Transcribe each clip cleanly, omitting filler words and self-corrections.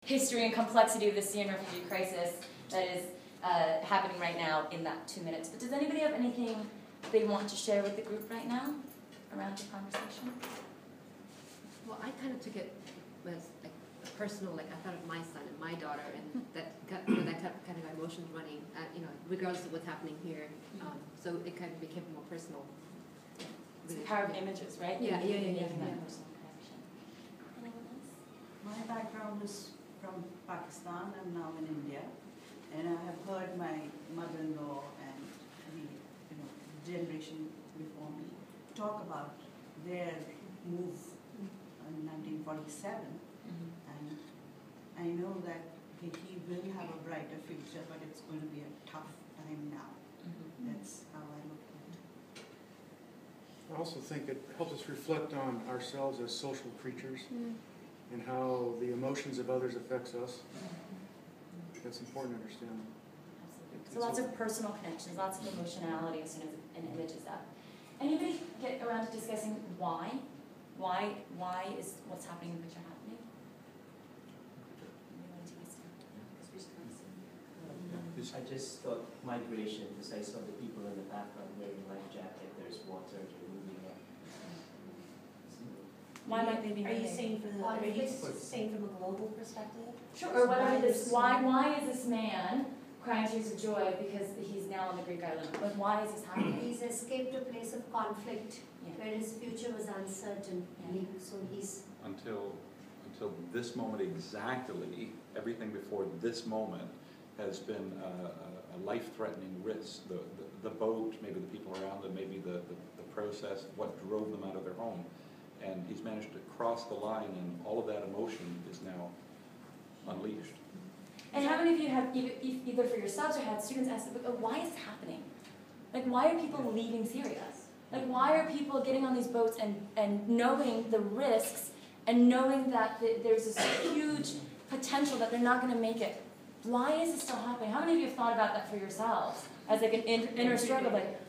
history and complexity of the Syrian refugee crisis that is happening right now in that 2 minutes. But does anybody have anything they want to share with the group right now around the conversation? Well, I kind of took it as like a personal, like I thought of my son and my daughter, and that got, that kind of got emotions running, regardless of what's happening here. So it kind of became more personal. It's the power of images, right? Yeah. Personal connection. Anyone else? My background is from Pakistan. I'm now in India, and I have heard my mother-in-law and the generation before me talk about their move in 1947, and I know that he will have a brighter future, but it's going to be a tough time now. That's how I look at it. I also think it helps us reflect on ourselves as social creatures and how the emotions of others affects us. That's important to understand. Absolutely. So lots of personal connections, lots of emotionality as soon as an image is up. Anybody get around to discussing why? Why is what's happening in the picture happening? I just thought migration, because I saw the people in the background wearing life jacket, there's water, they're moving up. Why might they be Are you moving? saying from a global perspective? Sure. Or why is this man crying tears of joy because he's now on the Greek island? But why is this happening? He's escaped a place of conflict Yeah. where his future was uncertain. Yeah. So he's Until this moment exactly, everything before this moment has been a life-threatening risk. The boat, maybe the people around them, maybe the process, what drove them out of their home. And he's managed to cross the line, and all of that emotion is now unleashed. And how many of you have, either for yourselves or had students ask, why is this happening? Like, why are people leaving Syria? Like, why are people getting on these boats and knowing the risks and knowing that there's this huge potential that they're not going to make it? Why is this still happening? How many of you have thought about that for yourselves as like an inner struggle? Like,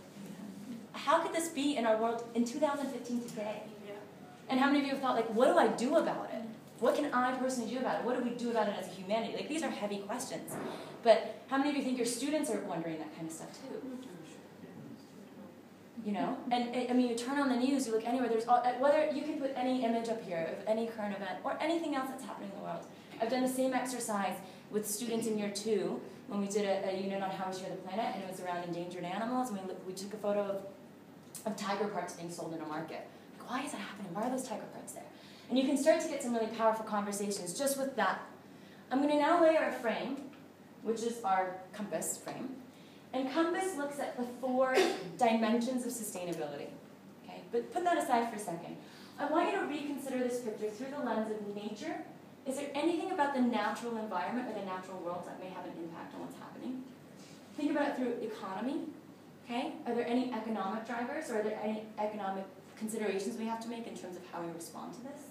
how could this be in our world in 2015 today? And how many of you have thought, like, what do I do about it? What can I personally do about it? What do we do about it as a humanity? Like, these are heavy questions. But how many of you think your students are wondering that kind of stuff too? You know? And I mean, you turn on the news, you look anywhere, there's all, whether you can put any image up here of any current event or anything else that's happening in the world. I've done the same exercise with students in year 2 when we did a unit on how we share the planet, and it was around endangered animals, and we took a photo of tiger parts being sold in a market. Like, why is that happening? Why are those tiger parts there? And you can start to get some really powerful conversations just with that. I'm going to now layer a frame, which is our compass frame. And compass looks at the 4 dimensions of sustainability. Okay? But put that aside for a second. I want you to reconsider this picture through the lens of nature. Is there anything about the natural environment or the natural world that may have an impact on what's happening? Think about it through economy. Okay? Are there any economic drivers, or are there any economic considerations we have to make in terms of how we respond to this?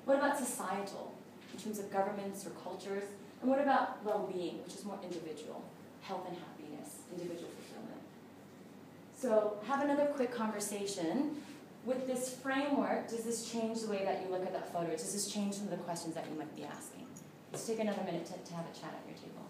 What about societal, in terms of governments or cultures? And what about well-being, which is more individual, health and happiness, individual fulfillment? So have another quick conversation. With this framework, does this change the way that you look at that photo? Does this change some of the questions that you might be asking? Let's take another minute to have a chat at your table.